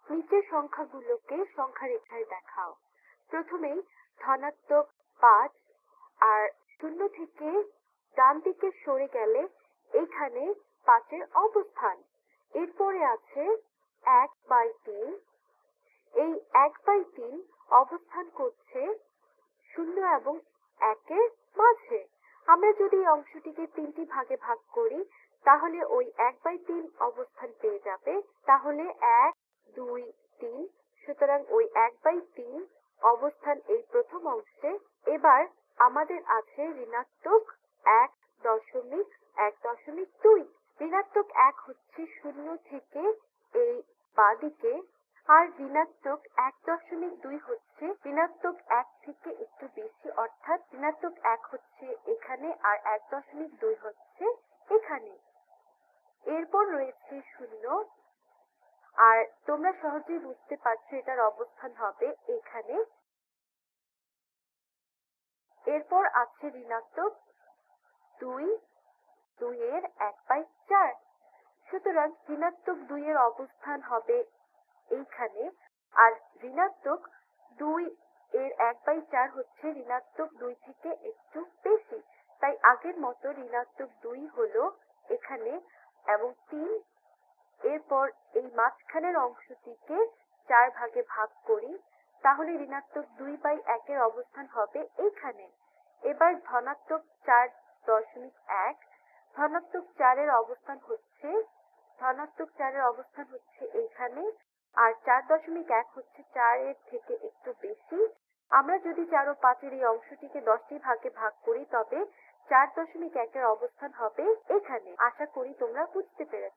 নিচের সংখ্যাগুলোকে সংখ্যা রেখায় দেখাও। প্রথমেই ধনাত্মক 5 আর 0 থেকে ডান দিকে সরে গেলে এখানে 5 এর অবস্থান। এরপরে আছে 1/3। এই 1/3 অবস্থান করছে 0 এবং 1 এর মাঝে। আমরা যদি এই অংশটিকে 3টি ভাগে ভাগ করি তাহলে ওই 1/3 অবস্থান পেয়ে যাবে। তাহলে 1, 2, 3। সুতরাং ওই 1/3 অবস্থান এই প্রথম অংশে। এবার আমাদের আছে ঋণাত্মক 1.1.2। ঋণাত্মক 1 হচ্ছে 0 থেকে এই বাঁদিকে, আর ঋণাত্মক 1.2 হচ্ছে ঋণাত্মক 1 থেকে একটু বেশি, অর্থাৎ ঋণাত্মক 1 হচ্ছে এখানে আর 1.2 হচ্ছে এখানে। এরপর রয়েছে 0, আর তোমরা সহজেই বুঝতে পারছো এটার অবস্থান হবে এখানে। এরপর আছে ঋণাত্মক 2 এর 1/4। সুতরাং ঋণাত্মক 2 এর অবস্থান হবে এইখানে, আর ঋণাত্মক 2 এর 1/4 হচ্ছে ঋণাত্মক 2 থেকে একটু বেশি, তাই আগের মতো ঋণাত্মক 2 হলো এখানে এবং 3। এরপর এই মাঝখানের অংশটিকে 4 ভাগে ভাগ করি, তাহলে ঋণাত্মক 2/1 এর অবস্থান হবে এইখানে। এবার ধনাত্মক 4.1। ধনাত্মক 4 এর অবস্থান হচ্ছে এইখানে, আর 4.1 হচ্ছে 4 এর থেকে একটু বেশি। আমরা যদি 4 ও 5 এর এই অংশটিকে 10টি ভাগে ভাগ করি তবে 4.1 এর অবস্থান হবে এখানে। আশা করি তোমরা বুঝতে পেরেছ।